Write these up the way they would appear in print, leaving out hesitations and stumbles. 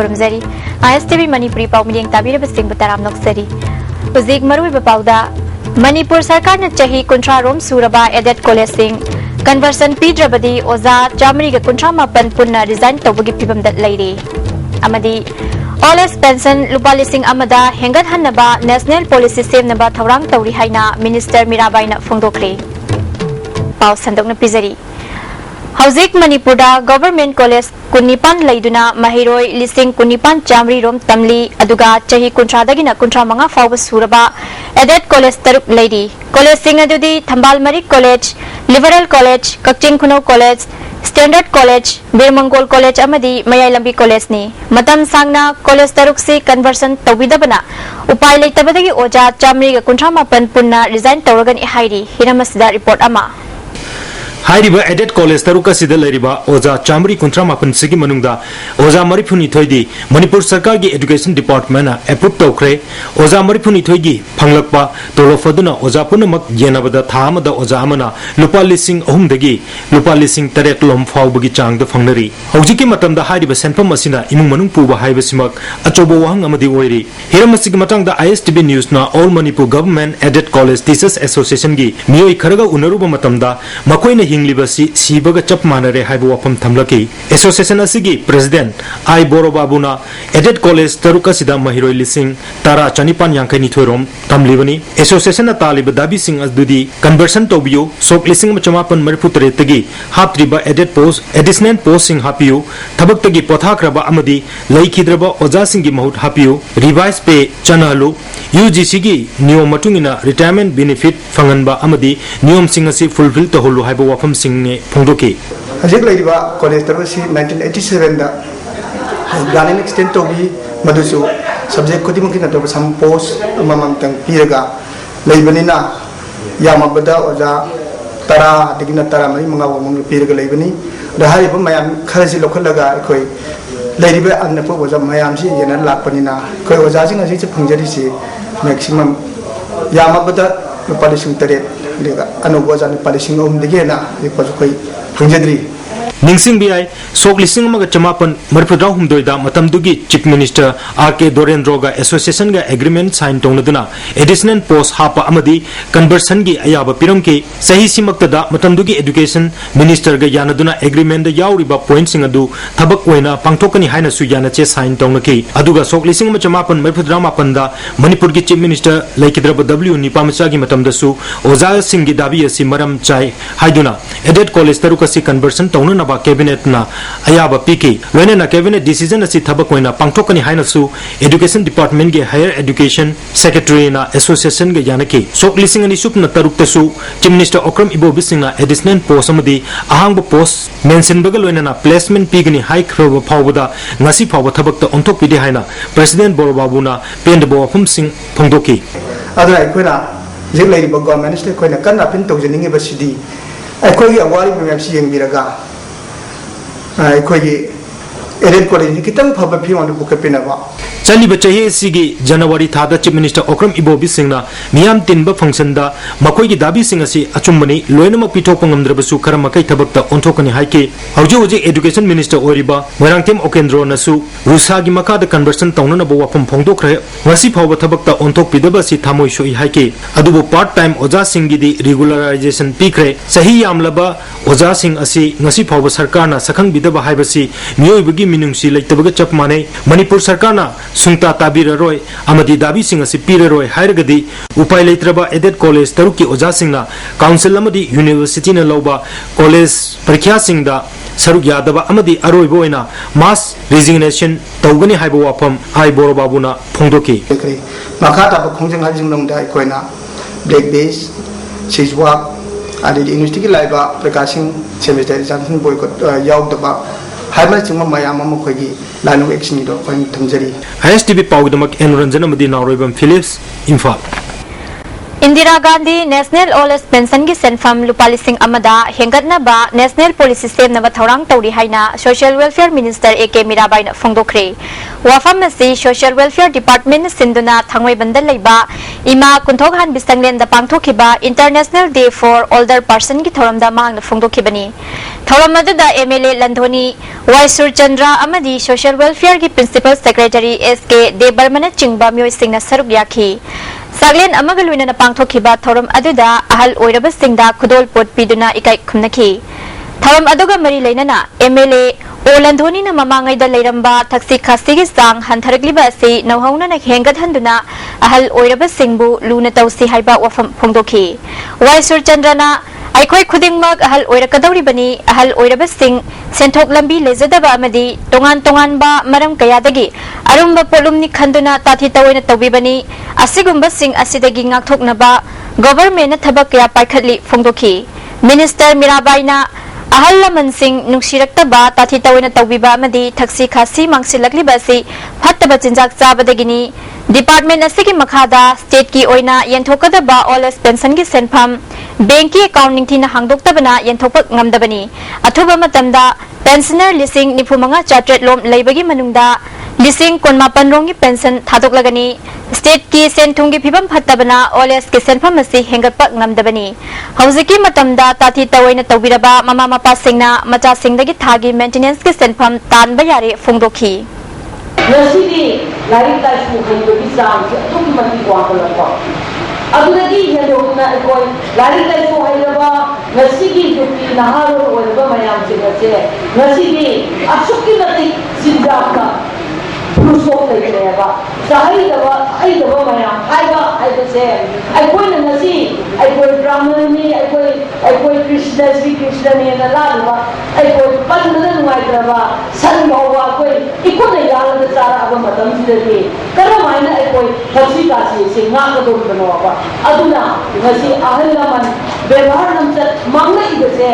खुरमजरी ISTV Manipuri पाव मिलियंग ताबीर बसिंग बताराम नोक्सरी उजिक मरुई बपाउदा मणिपुर सरकार ने चाही कुंट्रा रोम सूरबा एडेड कॉलेज सिंह कन्वर्सन पीड्रबदी ओजा चामरी के कुंट्रा मापन पुनः रिजाइन तौबगी फिबम दत लैरी अमदी ऑल एज पेंशन लुपा लिसिंग अमदा हेंगत हन्नबा नेशनल पॉलिसी सेमनबा थौरांग तौरी हाइना मिनिस्टर मीराबाईना फोंदोखरे पाव संदोकना पिजरी हौजिक मणिपुरदा गवर्नमेंट कॉलेज कुनिपान लैदुना महिरोय लिसिंग कुनिपान चामरी रोम तमली अदुगा चाही कुंट्रादगिना कुंट्रा मंगा फाव सूरबा एडेड कॉलेज तरुक लैरी कॉलेज सिंह अदुदी Thambal Marik college liberal college Kakching Khunou college standard college Biramangol college अमदी मयाई लंबी कॉलेज ने मतम सांगना कॉलेज तरुक से कन्वर्सन तौबिदबना उपाय लेतबदगी ओजा चामरी कुंट्रा मापन पुनः रिजाइन तौरगन हाइरी हिरमसदा रिपोर्ट अमा हाइरिबा एडेड कॉलेज तरुका सिदा लैरिबा ओजा चामरी कुंट्रा मापन सिगी मनुंगदा ओजा मरिफुनी थोइदी मणिपुर सरकार की एजुकेशन डिपार्टमेंट ना अप्रूव तौखरे ओजा मरिफुनी थोइगी फंगलकपा तोलोफदुना ओजा पुनमक येनबदा थामदा ओजा अमना लुपा लिसिंग अहुमदगी लुपा लिसिंग तरेक लोम फावबगी चांगदा फंगनरी हौजिकी मतमदा हाइरिबा सेंफम असिना इमुंग मनुंग पुबा हाइबसिमक अचोबो वहंग अमदी ओइरी हिरमसिग मतंगदा ISTV न्यूज ना all Manipur government aided college teachers association की मियोई खरगा उनरुबा मतमदा मकोइना हिंगलिबसी सीबगा चप मानरे हाइबो वफम थमलकी एसोसिएशन असिगी प्रेसिडेंट आई बोरोबाबुना एडेड कॉलेज तरुका सिदा महिरोय लिसिंग तारा चनिपान यांखैनि थोइरोम तमलिबनी एसोसिएशन तालिब दाबी सिंग अदुदी कन्वर्सन तोबियो सोक लिसिंग मचमापन मरिफुतरे तगी हाप्त्रिबा एडेड पोस्ट एडिशनल पोस्ट सिंग हापियो थबक्तगी पोथाक्रबा अमदी लैखिद्रबा ओजा सिंगी महुत हापियो रिवाइज पे चनहलु UGC की नियम मतुंगिना रिटायरमेंट बेनिफिट फंगनबा अमदी नियम सिंग असि फुलफिल तोहलु हाइबो वफम सिंग ने फोंदोके हजिक लैरिबा कॉलेज तरबसी 1987 दा ग्रानिन एक्सटेंड तोबी मदुसु सब्जेक्ट खुदिमकी नतोब सम पोस्ट ममंतंग पीरगा लैबनिना यामबदा ओजा तरा दिगिना तरा मई मंगा वमंग पीरगा लैबनी दहारिबा मयाम खरसि लोखलगा अखोय लैरिबा अनपो ओजा मयाम सि येना लापनिना खय ओजा सिंग असि फंगजरिसि मैक्सिमम यामबदा पालिसिंग तरेट देगा अनुभव जाने पालिसिंग ओमदिगे ना रिपोर्ट कोई फंगजद्री निंगसिंग बिआई सोक लिसिंग मग चमापन मरफुद्रा हुमदोइदा मतमदुगी चीफ मिनिस्टर आर.के. दोरेन्द्रोगा एसोसिएशन गा एग्रीमेंट साइन तौनदुना एडिशनल पोस्ट हापा अमदी कन्वर्सन गी अयाबा पिरमके सही सिमक्तदा मतमदुगी एजुकेशन मिनिस्टर गा यानदुना एग्रीमेंट दा याउरिबा पॉइंट सिंग अदु थबक ओइना पांगथोकनी हाइना सु यानचे साइन तौनके अदुगा सोक लिसिंग चमापन मरफुद्रा मापनदा मणिपुर की चीफ मिनिस्टर लैकिद्रब W निपामचा गी मतमदसु ओजा सिंग गी दाबी असि मरम चाय हाइदुना एडेड कॉलेज तरुकसी कन्वर्सन तौनना कैबिनेट ना अयाबा पीके लोइना कैबिनेट डिसीजन असि थबक ओइना पांगथोकनी हाइनसु एजुकेशन डिपार्टमेंट के हायर एजुकेशन सेक्रेटरी ना एसोसिएशन के यानके सोक लिसिंग अनि सुपना तरुक्तसु चीफ मिनिस्टर ओक्रम इबोबी सिंह ना एडिशनल पोस्ट अमदी अहांग पोस्ट मेंशन बगल लोइना प्लेसमेंट पीगनी हाई खरब फावबदा ngasi फाव थबक त onthok pide haina president borobabuna pendbo afum sing phongdoki adra aikoina jek lairiba government state koina kanna pin tawjeninge basidi aikoi awari memsi yengbiraga aikoi aided college की कितम फब फिवन बुकपिनबा चली बचहे सिगी जनवरी थादा चीफ मिनिस्टर ओक्रम इबोबी सिंहना मियाम तिनबा फंक्शन दा मकोई की दाबी सिंह असि अचुमनी लोइनम पिथोक ngमद्रबसु खरमकै थबकता ओंथोकनी हाइके हौजे हौजे एजुकेशन मिनिस्टर ओरिबा मोरांगतेम ओकेंद्रो नसु रुसागी मकादा कन्वर्सन तौनना बो वफम फोंदोखरे वसी फाव थबकता ओंथोक पिदबसि थामोय सोई हाइके अदुबो पार्ट टाइम ओजा सिंह गी रेगुलराइजेशन पीखरे सही यामलबा ओजा सिंह असि ngasi फाव सरकारना सखंग बिदबा हाइबसि मियोइबगी मिनुंगसी लैतबग चप माने मणिपुर सरकारना सुंगता ताबिररोय अमदी दाबी सिंह असि पिररोय हायरगदी उपाय लैत्रबा एडेड कॉलेज तरुकी ओजा सिंहना काउंसिल अमदी यूनिवर्सिटी न लौबा कॉलेज परीक्षा सिंहदा सरुक यादबा अमदी अरोइबो ओइना मास रेजिग्नेशन तौगनी हाइबो वाफम आई बोरोबाबुना फोंदोकी माखाता खोंजंग हाजिंग नंगदा अखोइना ब्लैक बेस सिजवा आदि यूनिवर्सिटी की लाइबा प्रकाशिंग सेमेस्टर एग्जामिनेशन बॉयकॉट यावदबा हाइमा चिंग मयाम मखोगी लाइनो एक्शन दो थमजरी ISTV पाउदमक एनरंजन मदी Naroibam Phillips Imphal Indira Gandhi national old age pension की सेंफम लुपा लिसिंग अमदा हेंगतनाबा नेशनल पॉलिसी सेमनबा थौरांग तौरी हाइना सोशल वेलफेयर मिनिस्टर ए.के. मीराबाईना फोंदोखरे वाफम असी सोशल वेलफेयर डिपार्टमेंट सिंधुना थांगवेबंदा लेबा इमा कुंथोगहान बिसंगलेंदा पांगथोखिबा international day for older person की थौरमदा मांगना फोंदोखिबनी थौरम अदुदा एमएलए लंधोनी वाई सुरचंद्र अमदी सोशल वेलफेयर की प्रिंसिपल सेक्रेटरी एस.के. देबर्मन चिंगबा मियोइसिंगना सरुक याखी सागलेन अमगल लोइना पांगथोखिबा थौरम अदुदा अहल ओइरबसिंगदा खुदोल पोट पिदुना इकाई खुमनखी थौरम अदुगा मरी लेनना एमएलए ओलंधोनी न ममांगैदा लेरंबा थक्सी खासीगी सांग हंथरगलिबा असि नौहौना हेंगदहंदुना अहल ओइरबसिंगबु लुना तौसी हाइबा वफम फोंदोखी वाई सुरचंद्रना अखोई खुदिंगमक अहल ओइरकदौरिबनी अहल ओइरबसिंग सेंथोक लंबी लेजदबा अमदी तोंगान तोंगानबा मरम कयादगी अरुंबा पोलुमनी खंदुना ताथि तवैना तौबिबनी असिगुंबा सिंग असिदगी ngaktoknaba गवर्नमेंट थबक कया पाइखतली फोंदोखी मिनिस्टर मीराबाईना अहल लमन सिंह नुक्सिरक्तबा ताथि तवैना तौबिबा अमदी थक्सी खासी मांगसिलक्लिबा असि फत्तबा चिंजाक चाबदगिनी डिपार्टमेंट असिगी मखादा स्टेट की ओइना यंथोकदबा ओल्ड एज पेंशन की सेंफम बैंक की अकाउंट निंगथिना हांगदोक्तबना यंथोपक ngamdabani अथुबा मतमदा पेंशनर लिसिंग निफुमंगा चार्टेट लोम लेबगी मनुंगदा लिसिंग कोनमापन रोंगी पेंशन थादोकलगनी स्टेट की सेंथुंगी फिबम फत्तबना ओल्ड एज के सेंफम असि हेंगतपक ngamdabani हौजिकी मतमदा ताथि तवैना तौबिरबा ममा मपा सिंगना मचा सिंगदगी थागी मेंटेनेंस के सेंफम तानबा यारे फोंदोखी नसीदी लाइफ लाइफ की चांग तुम मती वाकलको अदुदगी हेलोना कोई लाइफ लाइफ हाइरबा नसीदी जुकी नहारो ओरबा मयाम जिगसे नसीदी असुकी मती सिद्धाका पुरुषो लेबा साहिदबा मयाम हाइबा हाइबसे अकोइना नसी अकोइ ब्राह्मणनी अकोइ कृष्ण श्री कृष्ण ने लालबा अकोइ पन्नन नुवाइद्रबा सनबवा कोई इकोना यालद चारा अब मतम सिदे करमाइना अकोइ थसी कासी से नागदो बनोबा अदुना नसी अहलमन व्यवहार नमचत मांगना इदसे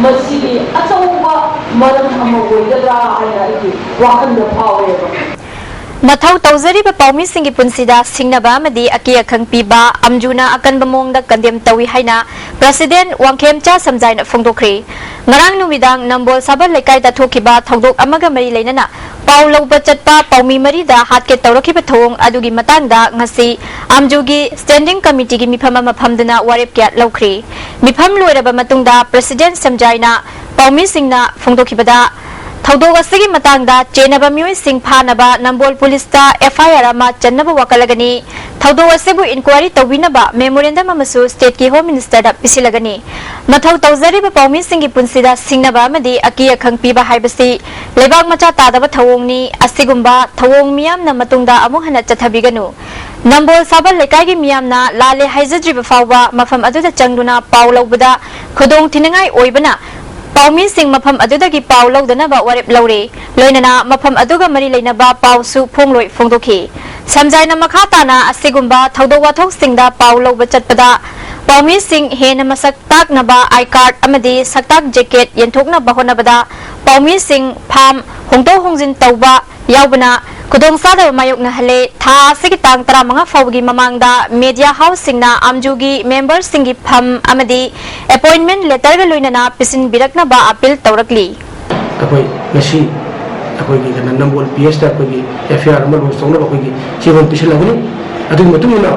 मसीदी अचौबा मरम अमगोइदरा हाइना इकी वाखंद फावेबा मथौ तौजरीब पौमी सिंगी पुंसिदा सिंगनबा मदी अकी अखंग पीबा अमजुना अकनब मोंगदा कंडेम तौई हाइना प्रेसिडेंट वांगखेमचा समजाइना फोंदोखरे ngarang numidang nambol sabal lekai da thokiba thogdok amaga mari leinana paw lawba chatpa pawmi mari da hatke tawrakhiba thong adugi matangda ngasi amjugi standing committee gi mifam ama phamduna warep kya lawkhri mifam loiraba matungda president samjaina pawmi singna phongdokhibada थौदोग असगी मतंगदा चेनबा मियोय सिंह फानबा Nambol police ता FIR अमा चन्नबा वकलगनी थौदोग असेबु इंक्वायरी तौबिनबा मेमोरेंडम अमसु स्टेट की होम मिनिस्टर दा पिसिलगनी मथौ तौजरीबा पौमी सिंह की पुंसिदा सिंगनबा मदी अकी अखंग पीबा हाइबसी लेबाग मचा तादबा थवोंगनी असिगुंबा थवोंग मियामना मतुंगदा अमु हना चथबिगनु नंबोल साबल लेकाई की मियामना लाले हाइजद्रिबा फावबा मफम अदुदा चंगदुना पाव लौबदा खुदोंग थिनंगाई ओइबना पौमी सिंह मफम अदुदगी पाव लौदनबा वरेप लौरे लोइनना मफम अदुगा मरी लेनबा पावसु फोंगलोय फोंदोखी समजाइना मखा ताना असिगुंबा थौदो वाथौक सिंगदा पाव लौबा चटपदा पौमी सिंह हेन मसक ताकनबा आई कार्ड अमदी सक्ताक जैकेट यंथोकनबा होनबदा पौमी सिंह फाम होंदो होंजिन तौबा यावबना खुदोंग सादा मायोकना हले था सिगी तांग तरा मंगा फावगी ममांगदा मीडिया हाउस सिंगना आमजुगी मेंबर सिंगी फम अमदी अपॉइंटमेंट लेटर ग लोइनना पिसिन बिरकना बा अपील तौरकली अकोई नसी अकोई की गन नंबोल पीएस ता अकोई एफआईआर अमल सोंगना अकोई की चेवन पिसिन लगनी अदु मतुमुना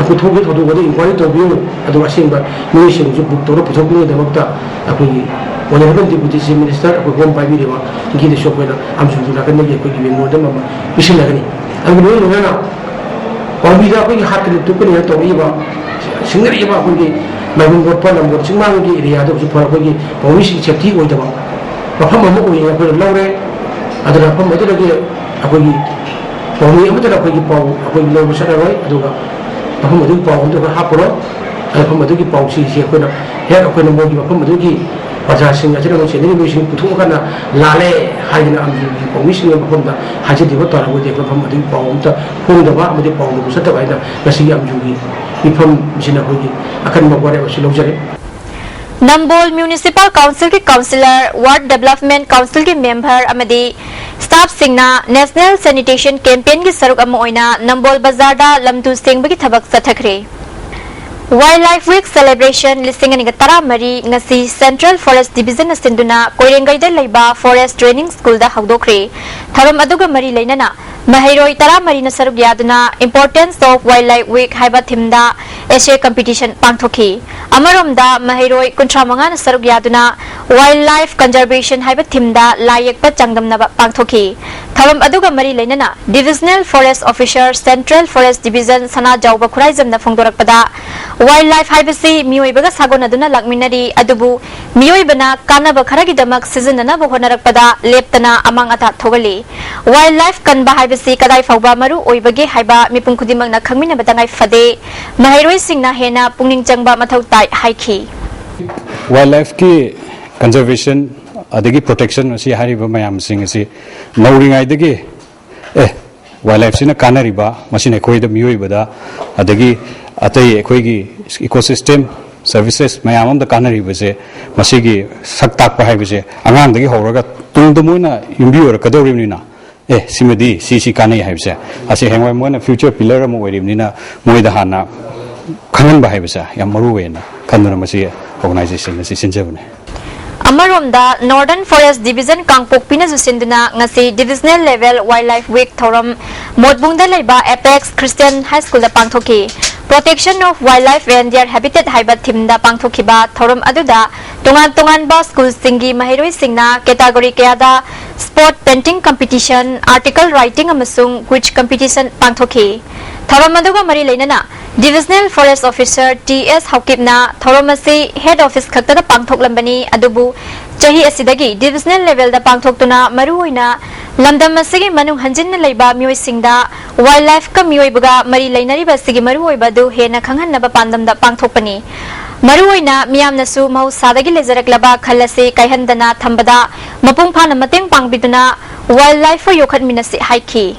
अको थोगे थोदो वदे इंक्वायरी तौबियो अदु असिंबा मिसिंग जु बुक तौर पुथोकनी दमकता अकोई Honorable Deputy Chief Minister of Home Paibiwa, Gidi Shopwell, Amsu Lakani, Piggy Modem, Pisilagani. I will know now. Pabida, we had to put it to Eva, Singer Eva, my room got Panam, what Simangi, the other Supagi, or wishing Chati with the one. Papa, we have a Laure, other Papa, Akogi, for me, I'm going to Paul, Akogi Low Saturday, Aduga, Papa Paul to the Haporo, and Pamaduki Paul, she could have had a Panamogi, Pamaduki. प्रजासिंग अजर mo cheni mission puthung kana lale haina am ji commission ba phom da haji dibo tar bo de phom adi pawm ta phom da ba amadi pawm bu sa ta ba ina nasi am jugi ni phom jina hogi akan ma gore ba shilo jare Nambol municipal council के councillor ward development council के member अमदी staff सिंगना national sanitation campaign की सरुक अम ओइना नंबोल बाजार दा लमतु सेंगबगी थबक सथखरे Wildlife Week celebration listing ani tara mari ngasi Central Forest Division asinduna Koirengai da leiba Forest Training School da hawdokre tharam aduga mari leinana Mahairoi tara mari na sarug yaduna Importance of Wildlife Week haiba thimda essay competition pangthoki amaromda Mahairoi kuntramanga na sarug yaduna Wildlife Conservation haiba thimda layekpa changdamna pangthoki tharam aduga mari leinana Divisional Forest Officer Central Forest Division sana jawba khuraizam na phongdorakpada Wildlife haibasi miyoibaga sagonaduna lakminari adubu miyoibana kanaba kharagidamak sizinana bohonarakpada leptana amang ata thogali Wildlife kanba haibasi kadai fawba maru oibage haiba mipum khudimang na khangmina batangai fade mahairoi singna hena pungning changba mathau tai haiki Wildlife ki conservation adagi protection asi hariba mayam sing asi nauringai dagi wildlife sina kanariba masine koida miyoibada adagi atai ekhoigi ecosystem services mayamam da kanari base masigi saktak pa hai base angang dagi horaga tungda moina yumbi or kadawrimnina simadi si kanai hai base ase hengwai moina future pillar am oirimnina moida hana khangan ba hai base yam maru wena khanduna masi organization si sinjabune Amaromda Northern Forest Division Kangpok Pina Jusinduna ngasi Divisional Level Wildlife Week thoram Modbungda leiba Apex Christian High School da pangthoki Protection of Wildlife and their Habitat haiba thimda pangthokiba thoram aduda tungan ba school singi mahiroi singna category kayada sport painting competition article writing amasung quiz competition pangthoki thoram aduga mari leinana Divisional Forest Officer TS Haukipna Thoromasi Head Office Khakta Pangthoklambani Adubu Chahi Asidagi Divisional Level da Pangthoktuna Maruina Lamdam Masigi Manu Hanjin Laiba Mui Singda Wildlife Ka Muibaga Mari Lainari Basigi Marui Badu Hena Kangan Naba Pandam da Pangthokpani Maruina Miam Nasu Mau Sadagi Lezarak Laba Khalasi Kaihandana Thambada Mapung Pana Mateng Pangbiduna Wildlife for Yokat Minasi Haiki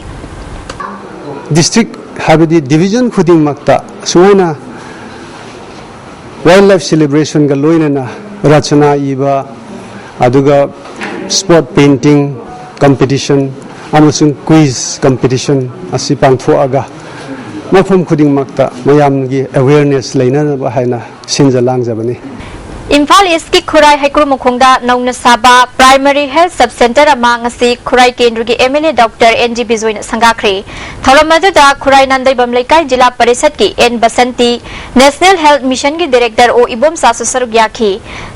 District Habidi Division Khuding Makta Suena Wildlife Celebration Galoina Rachana Iba Aduga Sport Painting Competition Amasung Quiz Competition Asipang Fuaga Mafum Khuding Makta Mayamgi Awareness Laina Bahana Sinja Langjabani Imphal East ki Khurai Haikru Mukhongda Nauna Saba Primary Health Sub Center amang asi Khurai Kendrugi MLA Dr. NG Bizoin Sangakri Thoramadu da Khurai Nandai Bamlaikai Jila Parisad ki N Basanti National Health Mission ki Director O Ibom Sa Susarugya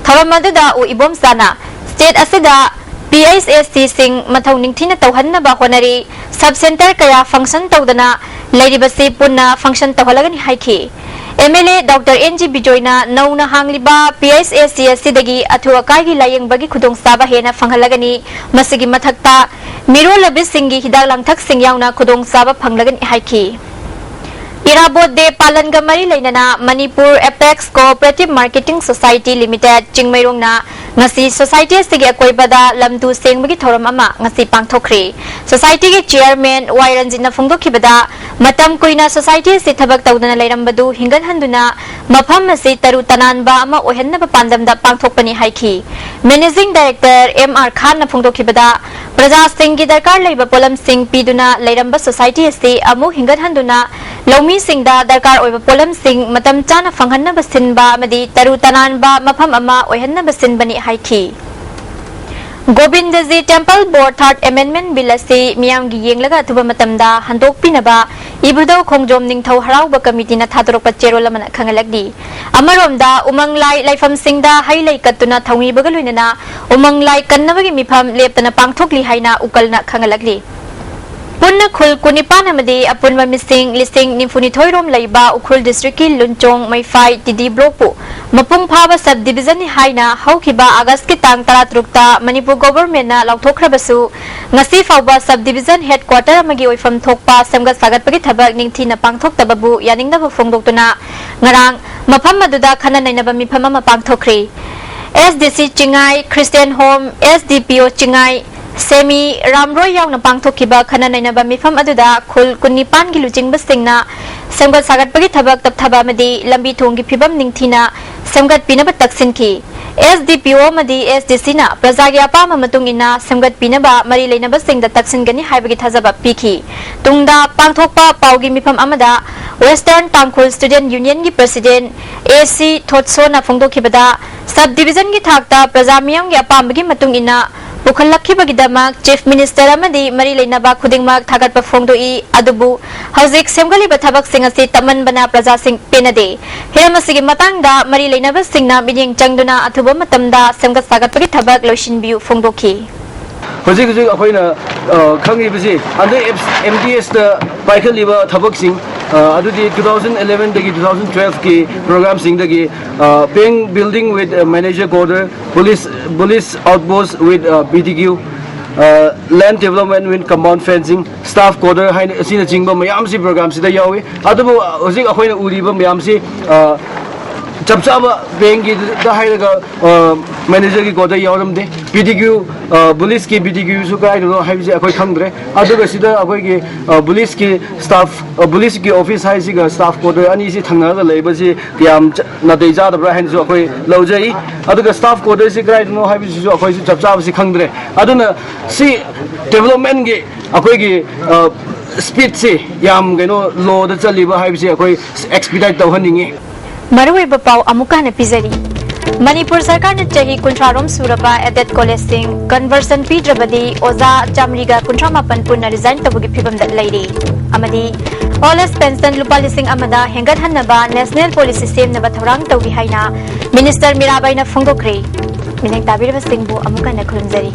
Thoramadu da O Ibom Sana State Asida PISST Sing Mathau Ningthina Tawhanna ba honari Sub Center kaya function tawdana Lairibasi punna function tawhalagani haiki MLA Dr. NG Bijoyna Nauna Hangliba PISSC dagi Athuakai Layang Bagi Kudong Saba Hena Fanghalagani Masigi Mathakta Miro Labis Singi Hidak Langthak Singyauna Kudong Saba Panglagan Haiki Irabot de Palangamari Lainana Manipur Apex Cooperative Marketing Society Limited Chingmairong na ngasi society sige akoibada lamdu sengbagi thoram ama ngasi pangthokri society ge chairman Wairanjin na phongdokhibada matam koina society se thabak tawdana leirambadu hingan handuna mafam masi taru tananba ama ohenna ba pandamda pangthokpani haiki managing director MR Khan na phongdokhibada praja singh gi darkar leiba polam singh piduna leiramba society se amu hingan handuna Lomi Singh da darkar oiba polam sing matam chana phanghanna basinba amadi taru tananba mafam ama ohenna basinbani haiki Govindaji Temple Board Third Amendment Bill asi miyam gi yenglaga thuba matamda handok pinaba ibudo khongjom ningthau harauba committee na thadorok pachero lamana khangalagdi amaromda umanglai laifam singda hailai katuna thawngi bagaluinana umanglai kannabagi mifam leptana pangthokli haina ukalna khangalagli Punna Khul Kunipan amadi apunma mising listing Nimfuni Thoirom Laiba Ukhul District ki Lunchong Maifai Tidi Bloku Mapung Phaba Subdivision ni haina haukiba August ki tang 13 Manipur government na lauthokrabasu ngasi fawba subdivision headquarter amagi oifam thokpa samgat sagatpagi thabak ningthina pangthok tababu yaningna ba phongdoktuna ngarang mafam maduda khana nainaba mifam ama pangthokri SDC Chingai Christian Home SDPO Chingai Semi Ramroy yaw na pangthokiba khana nainaba mifam aduda khul kunipan gi luching basingna semgat sagatpagi thabak tapthaba amadi lambi thonggi phibam ningthina semgat pinaba taksinki SDPO amadi SDC na prajagi apama matung ina semgat pinaba mari leinaba singda taksingani haibagi thajaba pikhi tungda pangthokpa paugi mifam amada Western Tangkhul Student Union gi President AC Thotso na phongdokhibada subdivision gi thakta prajamiyam gi apambagi matung ina Bukhalakhibagidamak Chief Minister amadi mari leinaba khudingmak thagatpa phongdoi adubu hauzik semgali bathabak singasi taman bana praja sing penade hiramasigi matangda mari leinaba singna binyeng changduna athuba matamda semgat sagatpagi thabak loishinbiu phongdokhi Hojik hojik akoina khangi bisi under MDS the paikaliba thabak sing adudi 2011 dagi 2012 ki program sing dagi paying building with manager quarter police outpost with BTQ land development with compound fencing staff quarter hain asina jingba mayam si program sida yawi adubu hojik akoina uriba mayam si chapchaba bengi da hairaga manager ki goda yaramde BTQ police ki BTQ su kai no haibse akoi khangdre aduga sida akoi ki police ki staff police ki office hai siga staff goda ani si thangna ga leiba si yam na dei ja da bra han su akoi lojai aduga staff goda si kai no haibse su akoi su chapchaba si khangdre aduna si development ki akoi ki speed si yam geno law da chaliba haibse akoi expedite tawhaningi Marui bapau amukana pizari Manipur Sarkar na chahi kuntrarom suraba adet college sing conversion pidrabadi oza chamriga kuntramapan punna resign tabugi phibam dat lairi amadi all pension lupa lising amada hengat hannaba national policy system na batharang tawgi haina minister mirabai na phongdokre mineng tabiraba singbu amukana khurumjari